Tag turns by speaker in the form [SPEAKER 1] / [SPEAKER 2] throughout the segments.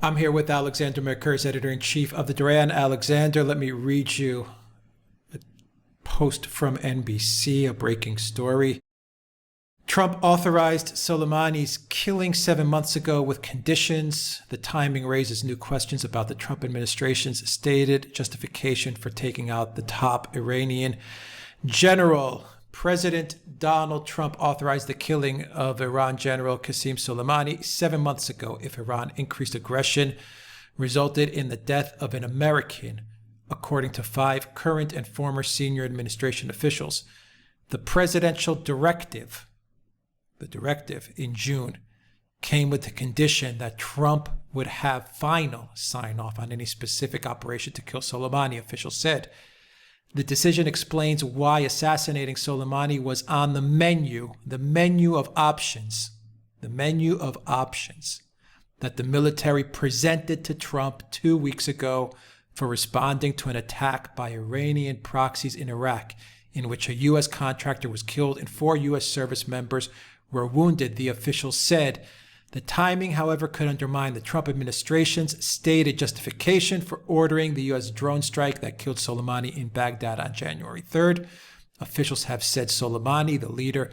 [SPEAKER 1] I'm here with Alexander Mercouris, editor-in-chief of the Duran. Alexander, let me read you a post from NBC, a breaking story. Trump authorized Soleimani's killing 7 months ago with conditions. The timing raises new questions about the Trump administration's stated justification for taking out the top Iranian general. President Donald Trump authorized the killing of Iran General Qasem Soleimani 7 months ago if Iran increased aggression resulted in the death of an American, according to 5 current and former senior administration officials. The presidential directive, in June, came with the condition that Trump would have final sign-off on any specific operation to kill Soleimani, officials said. The decision explains why assassinating Soleimani was on the menu of options that the military presented to Trump 2 weeks ago for responding to an attack by Iranian proxies in Iraq, in which a U.S. contractor was killed and 4 U.S. service members were wounded, the officials said. The timing, however, could undermine the Trump administration's stated justification for ordering the U.S. drone strike that killed Soleimani in Baghdad on January 3rd. Officials have said Soleimani, the leader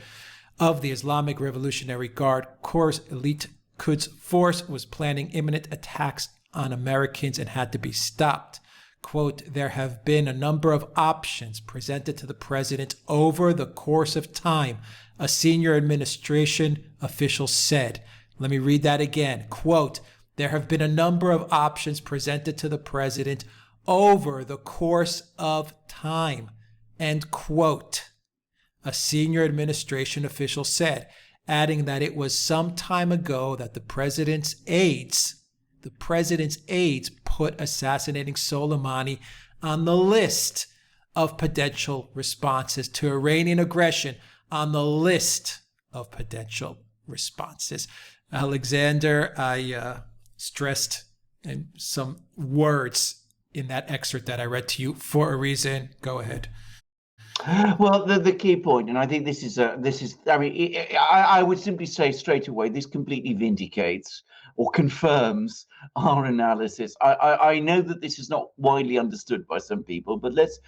[SPEAKER 1] of the Islamic Revolutionary Guard Corps elite Quds force, was planning imminent attacks on Americans and had to be stopped. Quote, there have been a number of options presented to the president over the course of time, a senior administration official said. Let me read that again. Quote, there have been a number of options presented to the president over the course of time, end quote, a senior administration official said, adding that it was some time ago that the president's aides put assassinating Soleimani on the list of potential responses to Iranian aggression, on the list of potential responses. Alexander, I stressed in some words in that excerpt that I read to you for a reason. Go ahead.
[SPEAKER 2] Well, the key point, and I think this is, I mean, I would simply say straight away, this completely vindicates or confirms our analysis. I know that this is not widely understood by some people, but let's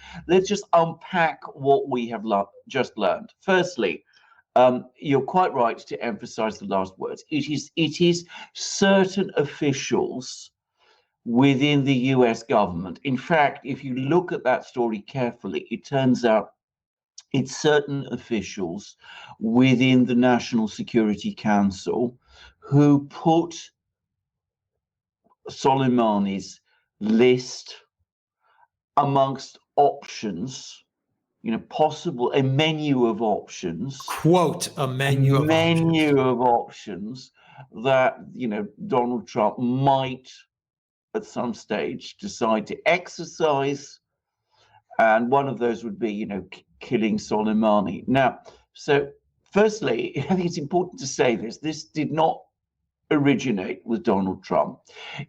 [SPEAKER 2] just unpack what we have just learned. Firstly, you're quite right to emphasize the last words. It is certain officials within the US government. In fact, if you look at that story carefully, it turns out it's certain officials within the National Security Council who put Soleimani's list amongst options, possible, a menu of options.
[SPEAKER 1] Quote, a menu
[SPEAKER 2] of options that, Donald Trump might at some stage decide to exercise. And one of those would be, killing Soleimani. Now, so firstly, I think it's important to say this did not originate with Donald Trump.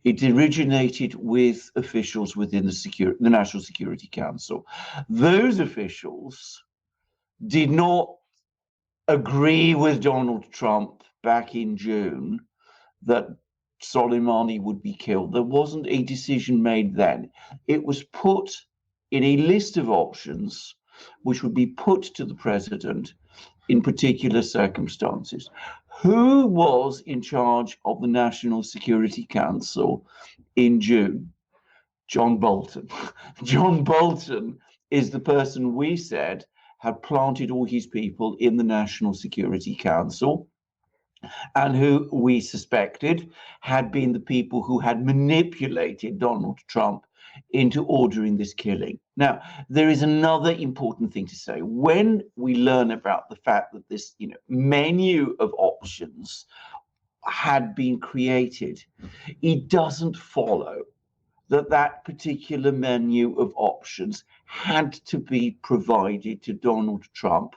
[SPEAKER 2] It originated with officials within the National Security Council. Those officials did not agree with Donald Trump back in June that Soleimani would be killed. There wasn't a decision made then. It was put in a list of options which would be put to the president in particular circumstances. Who was in charge of the National Security Council in June? John Bolton. John Bolton is the person we said had planted all his people in the National Security Council, and who we suspected had been the people who had manipulated Donald Trump into ordering this killing. Now, there is another important thing to say. When we learn about the fact that this, menu of options had been created, it doesn't follow that that particular menu of options had to be provided to Donald Trump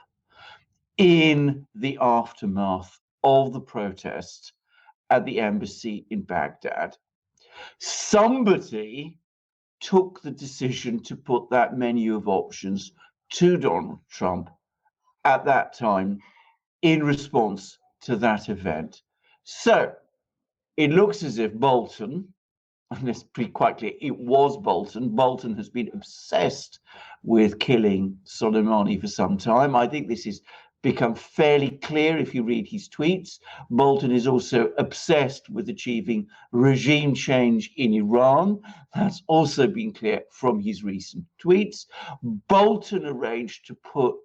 [SPEAKER 2] in the aftermath of the protest at the embassy in Baghdad. Somebody took the decision to put that menu of options to Donald Trump at that time in response to that event. So it looks as if Bolton and it's pretty quite clear it was Bolton. Bolton has been obsessed with killing Soleimani for some time. I think this has become fairly clear if you read his tweets. Bolton is also obsessed with achieving regime change in Iran. That's also been clear from his recent tweets. Bolton arranged to put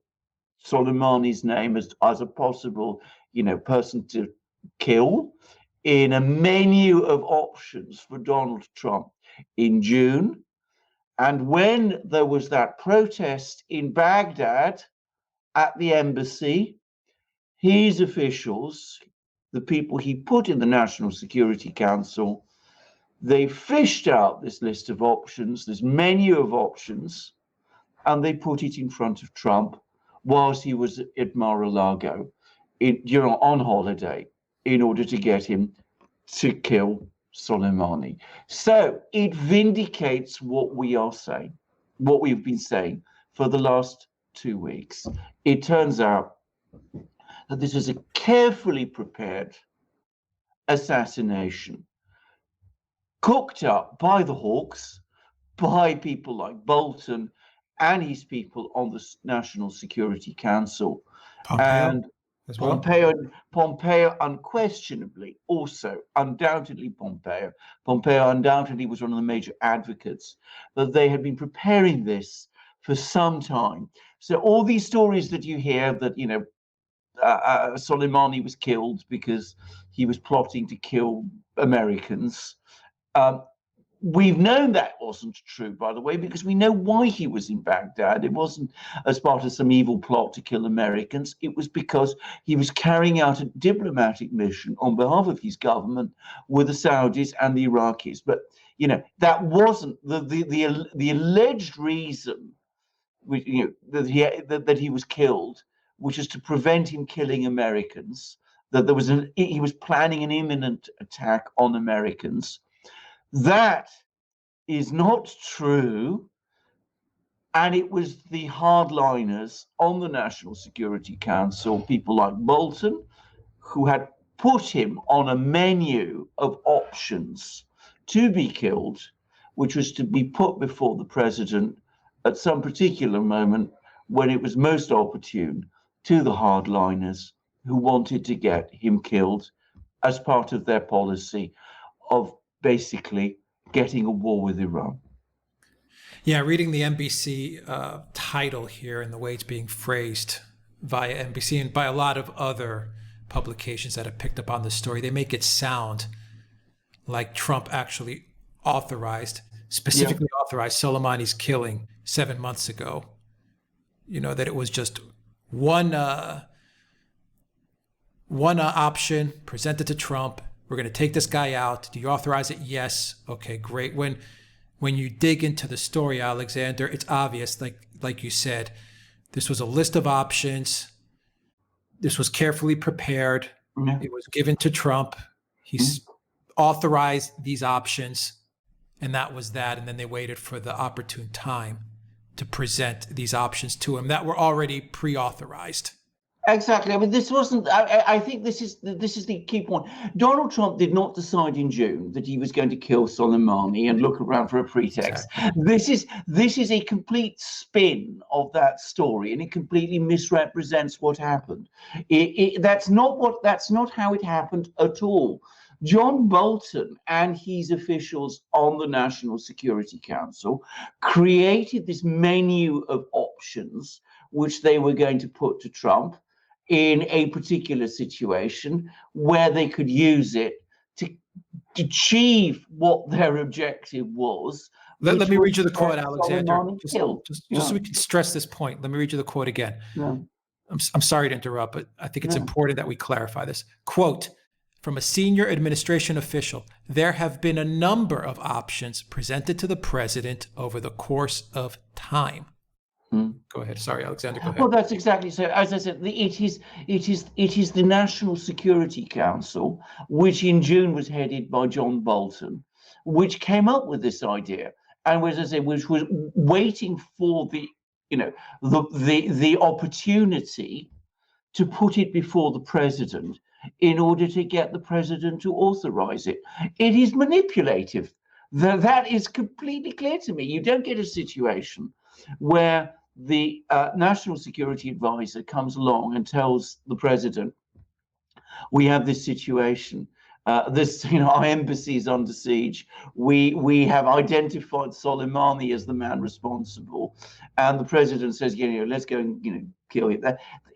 [SPEAKER 2] Soleimani's name as a possible, person to kill in a menu of options for Donald Trump in June. And when there was that protest in Baghdad at the embassy, his officials, the people he put in the National Security Council, they fished out this list of options, this menu of options, and they put it in front of Trump whilst he was at Mar-a-Lago on holiday in order to get him to kill Soleimani. So it vindicates what we are saying, what we've been saying for the last 2 weeks. It turns out that this is a carefully prepared assassination cooked up by the hawks, by people like Bolton and his people on the National Security Council.
[SPEAKER 1] Pompeo
[SPEAKER 2] and
[SPEAKER 1] as well.
[SPEAKER 2] Pompeo unquestionably also, undoubtedly Pompeo undoubtedly was one of the major advocates, that they had been preparing this for some time. So all these stories that you hear that, Soleimani was killed because he was plotting to kill Americans, we've known that wasn't true, by the way, because we know why he was in Baghdad. It wasn't as part of some evil plot to kill Americans. It was because he was carrying out a diplomatic mission on behalf of his government with the Saudis and the Iraqis. But, that wasn't the alleged reason that he was killed, which is to prevent him killing Americans, that he was planning an imminent attack on Americans. That is not true. And it was the hardliners on the National Security Council, people like Bolton, who had put him on a menu of options to be killed, which was to be put before the president at some particular moment when it was most opportune to the hardliners who wanted to get him killed as part of their policy of basically getting a war with Iran.
[SPEAKER 1] Yeah, reading the NBC title here and the way it's being phrased via NBC and by a lot of other publications that have picked up on this story, they make it sound like Trump actually specifically authorized Soleimani's killing 7 months ago. That it was just one option presented to Trump. We're going to take this guy out. Do you authorize it? Yes. Okay, great. When you dig into the story, Alexander, it's obvious, like you said, this was a list of options. This was carefully prepared. Mm-hmm. It was given to Trump. He's authorized these options, and that was that. And then they waited for the opportune time to present these options to him that were already pre-authorized.
[SPEAKER 2] Exactly. I mean, this wasn't. I think this is the key point. Donald Trump did not decide in June that he was going to kill Soleimani and look around for a pretext. Exactly. This is a complete spin of that story, and it completely misrepresents what happened. That's not how it happened at all. John Bolton and his officials on the National Security Council created this menu of options which they were going to put to Trump in a particular situation where they could use it to achieve what their objective was.
[SPEAKER 1] Let me read you the quote, Alexander, just so we can stress this point. Let me read you the quote again. Yeah. I'm sorry to interrupt, but I think it's important that we clarify this. Quote, from a senior administration official, there have been a number of options presented to the president over the course of time. Go ahead. Sorry, Alexander. Go ahead.
[SPEAKER 2] Well, that's exactly so. As I said, it is the National Security Council, which in June was headed by John Bolton, which came up with this idea, and which was waiting for the opportunity to put it before the president in order to get the president to authorize it. It is manipulative. That is completely clear to me. You don't get a situation where the national security advisor comes along and tells the president, we have this situation. Our embassy is under siege. We have identified Soleimani as the man responsible, and the president says, let's go and kill him.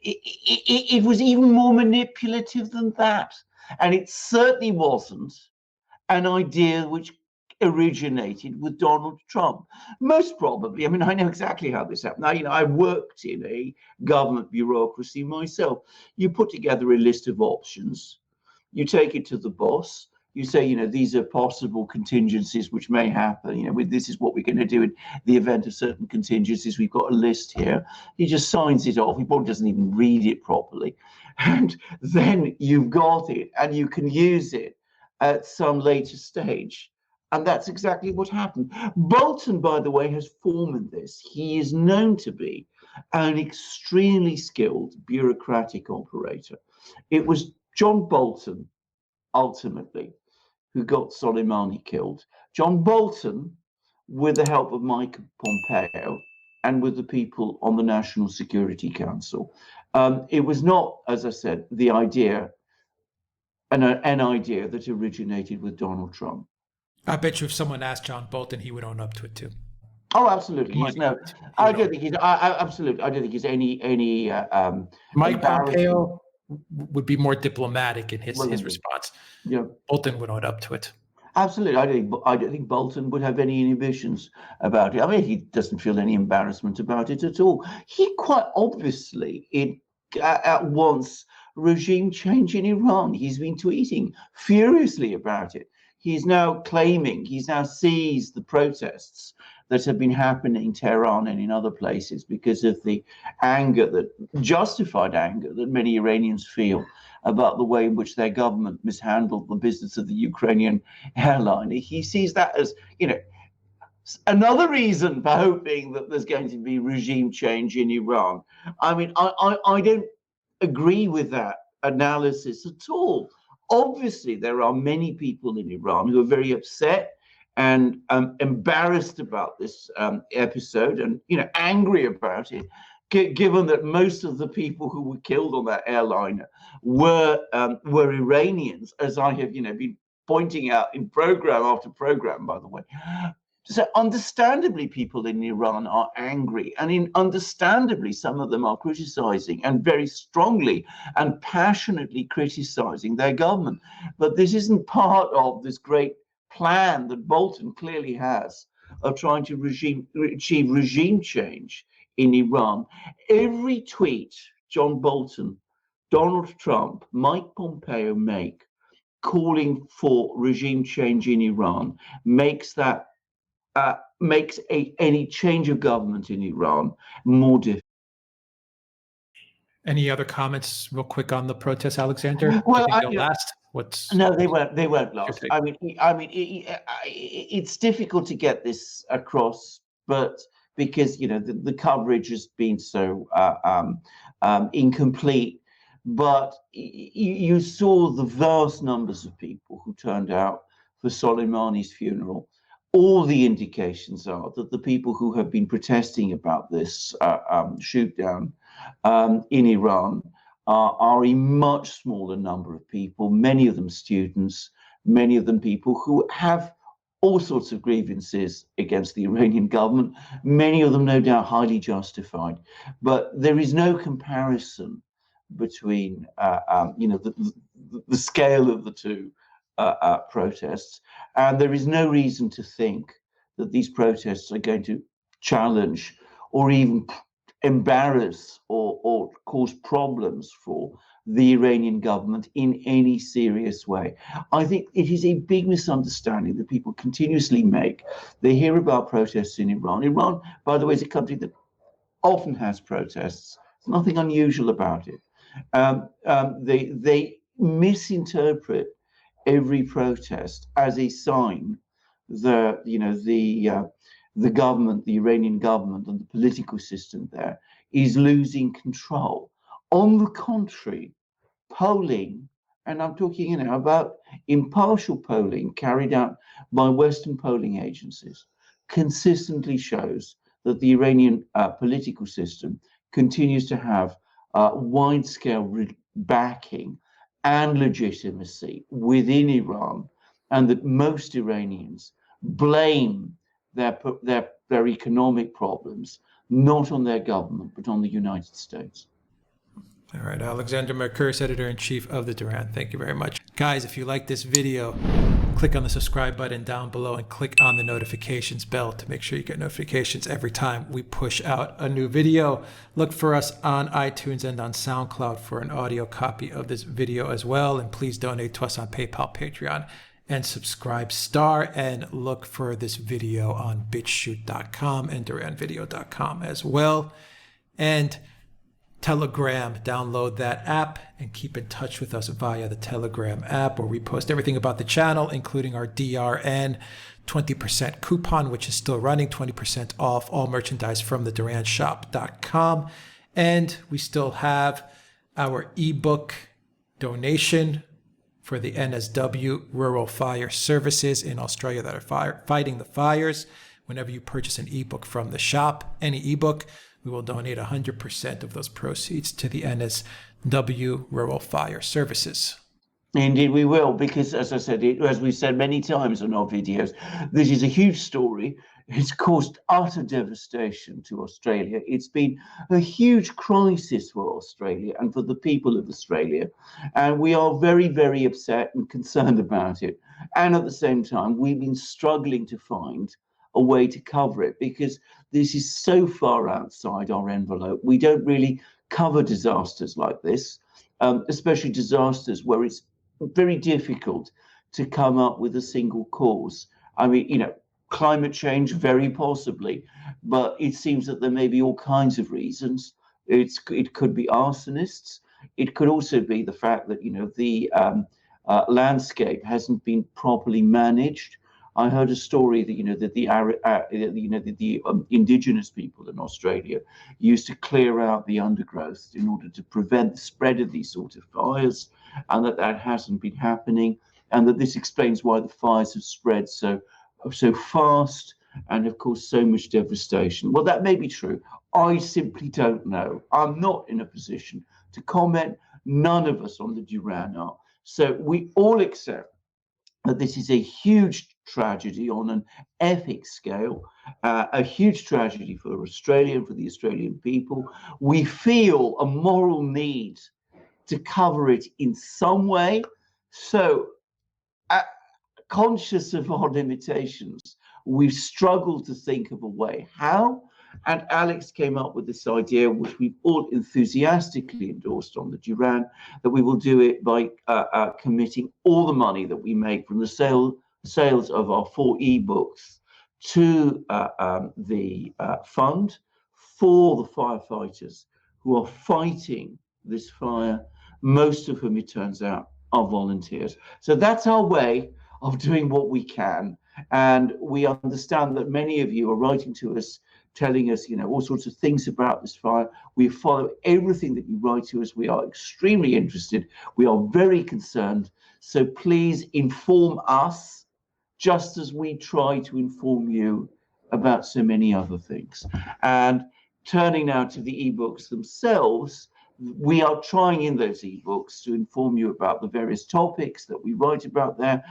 [SPEAKER 2] It was even more manipulative than that, and it certainly wasn't an idea which originated with Donald Trump. Most probably, I know exactly how this happened. Now, I worked in a government bureaucracy myself. You put together a list of options, you take it to the boss, you say, these are possible contingencies which may happen. This is what we're going to do in the event of certain contingencies. We've got a list here. He just signs it off. He probably doesn't even read it properly. And then you've got it and you can use it at some later stage. And that's exactly what happened. Bolton, by the way, has fomented this. He is known to be an extremely skilled bureaucratic operator. It was John Bolton, ultimately, who got Soleimani killed. John Bolton, with the help of Mike Pompeo and with the people on the National Security Council. It was not, as I said, the idea, an idea that originated with Donald Trump.
[SPEAKER 1] I bet you if someone asked John Bolton, he would own up to it too.
[SPEAKER 2] Oh, absolutely. I don't think he's. Absolutely, I don't think he's any.
[SPEAKER 1] Mike Pompeo would be more diplomatic in his response.
[SPEAKER 2] Yeah,
[SPEAKER 1] Bolton would own up to it.
[SPEAKER 2] Absolutely, I don't think Bolton would have any inhibitions about it. He doesn't feel any embarrassment about it at all. He quite obviously wants regime change in Iran. He's been tweeting furiously about it. He's now seized the protests that have been happening in Tehran and in other places because of the justified anger that many Iranians feel about the way in which their government mishandled the business of the Ukrainian airline. He sees that as, another reason for hoping that there's going to be regime change in Iran. I don't agree with that analysis at all. Obviously, there are many people in Iran who are very upset and embarrassed about this episode and angry about it, given that most of the people who were killed on that airliner were Iranians, as I have been pointing out in program after program, by the way. So understandably, people in Iran are angry, and understandably, some of them are criticizing and very strongly and passionately criticizing their government. But this isn't part of this great plan that Bolton clearly has of trying to achieve regime change in Iran. Every tweet John Bolton, Donald Trump, Mike Pompeo make calling for regime change in Iran makes any change of government in Iran more difficult.
[SPEAKER 1] Any other comments, real quick, on the protests, Alexander?
[SPEAKER 2] Well,
[SPEAKER 1] they'll last.
[SPEAKER 2] No, they won't last. It's difficult to get this across, but because the coverage has been so incomplete. But you saw the vast numbers of people who turned out for Soleimani's funeral. All the indications are that the people who have been protesting about this shoot down in Iran are a much smaller number of people, many of them students, many of them people who have all sorts of grievances against the Iranian government, many of them no doubt highly justified. But there is no comparison between the scale of the two protests, and there is no reason to think that these protests are going to challenge or even embarrass or cause problems for the Iranian government in any serious way. I think it is a big misunderstanding that people continuously make. They hear about protests in Iran. Iran, by the way, is a country that often has protests. There's nothing unusual about it. They misinterpret every protest as a sign that the government, the Iranian government, and the political system there is losing control. On the contrary, polling and I'm talking, about impartial polling carried out by Western polling agencies, consistently shows that the Iranian political system continues to have wide-scale backing and legitimacy within Iran, and that most Iranians blame their economic problems not on their government but on the United States.
[SPEAKER 1] All right, Alexander Mercouris, editor-in-chief of the Duran. Thank you very much. Guys, if you like this video, click on the subscribe button down below and click on the notifications bell to make sure you get notifications every time we push out a new video. Look for us on iTunes and on Soundcloud for an audio copy of this video as well. And please donate to us on PayPal, Patreon, and subscribe star, and look for this video on bitchute.com and duranvideo.com as well. And Telegram, download that app and keep in touch with us via the Telegram app, where we post everything about the channel, including our DRN 20% coupon, which is still running, 20% off all merchandise from the duranshop.com. And we still have our ebook donation for the NSW Rural Fire Services in Australia that are fighting the fires. Whenever you purchase an ebook from the shop, any ebook, we will donate 100% of those proceeds to the NSW Rural Fire Services.
[SPEAKER 2] Indeed, we will, because, as I said, as we've said many times on our videos, this is a huge story. It's caused utter devastation to Australia. It's been a huge crisis for Australia and for the people of Australia. And we are very, very upset and concerned about it. And at the same time, we've been struggling to find a way to cover it, because this is so far outside our envelope. We don't really cover disasters like this, especially disasters where it's very difficult to come up with a single cause. I mean, climate change, very possibly, but it seems that there may be all kinds of reasons. It could be arsonists. It could also be the fact that, the landscape hasn't been properly managed. I heard a story that the indigenous people in Australia used to clear out the undergrowth in order to prevent the spread of these sort of fires, and that hasn't been happening, and that this explains why the fires have spread so fast and have caused so much devastation. Well, that may be true. I simply don't know. I'm not in a position to comment. None of us on the Duran are. So we all accept that this is a huge tragedy on an epic scale, a huge tragedy for Australia and for the Australian people. We feel a moral need to cover it in some way. So, conscious of our limitations, we've struggled to think of a way. How? And Alex came up with this idea, which we've all enthusiastically endorsed on the Duran, that we will do it by committing all the money that we make from the sales of our 4 ebooks to the fund for the firefighters who are fighting this fire, most of whom, it turns out, are volunteers. So that's our way of doing what we can. And we understand that many of you are writing to us, telling us, all sorts of things about this fire. We follow everything that you write to us. We are extremely interested. We are very concerned. So please inform us, just as we try to inform you about so many other things. And turning now to the ebooks themselves, we are trying in those ebooks to inform you about the various topics that we write about there.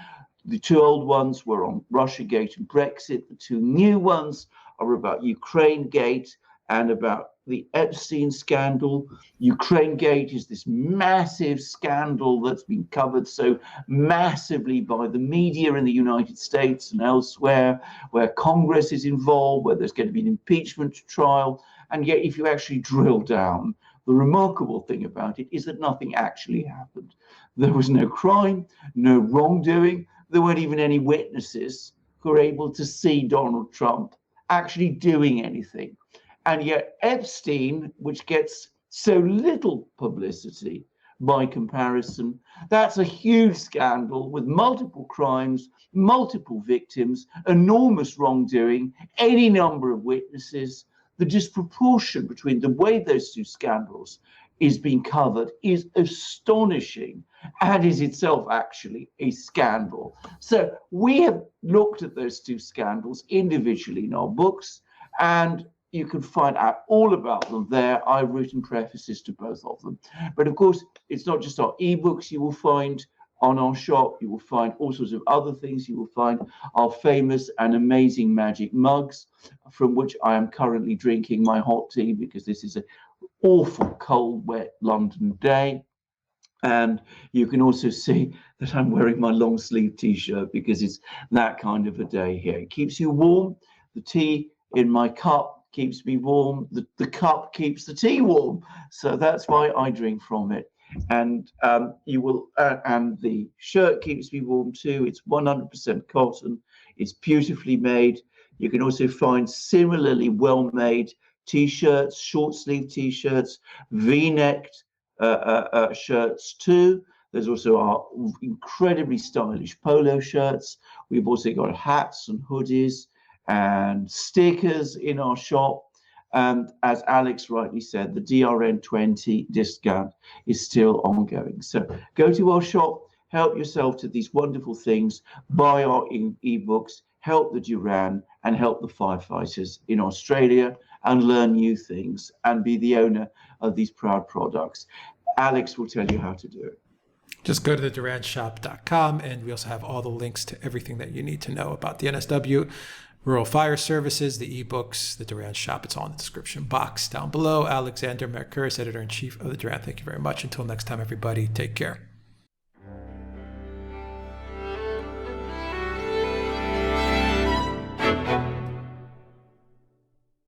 [SPEAKER 2] The 2 old ones were on Russiagate and Brexit. The 2 new ones are about Ukrainegate and about the Epstein scandal. Ukrainegate is this massive scandal that's been covered so massively by the media in the United States and elsewhere, where Congress is involved, where there's going to be an impeachment trial. And yet, if you actually drill down, the remarkable thing about it is that nothing actually happened. There was no crime, no wrongdoing. There weren't even any witnesses who were able to see Donald Trump actually doing anything. And yet Epstein, which gets so little publicity by comparison, that's a huge scandal with multiple crimes, multiple victims, enormous wrongdoing, any number of witnesses. The disproportion between the way those 2 scandals is being covered is astonishing and is itself actually a scandal. So we have looked at those two scandals individually in our books, and you can find out all about them there. I've written prefaces to both of them. But of course, it's not just our ebooks you will find on our shop. You will find all sorts of other things. You will find our famous and amazing magic mugs, from which I am currently drinking my hot tea because this is an awful, cold, wet London day. And you can also see that I'm wearing my long sleeve t-shirt because it's that kind of a day here. It keeps you warm. The tea in my cup keeps me warm. The cup keeps the tea warm. So that's why I drink from it. And you will, and the shirt keeps me warm too. It's 100% cotton. It's beautifully made. You can also find similarly well-made t-shirts, short sleeve t-shirts, v-necked shirts too. There's also our incredibly stylish polo shirts. We've also got hats and hoodies and stickers in our shop. And as Alex rightly said, the DRN20 discount is still ongoing. So go to our shop, help yourself to these wonderful things, buy our ebooks, help the Duran and help the firefighters in Australia, and learn new things and be the owner of these proud products. Alex will tell you how to do it.
[SPEAKER 1] Just go to the duranshop.com, and we also have all the links to everything that you need to know about the NSW, Rural Fire Services, the ebooks, the Duran shop. It's all in the description box down below. Alexander Mercouris, editor-in-chief of the Duran. Thank you very much. Until next time, everybody, take care.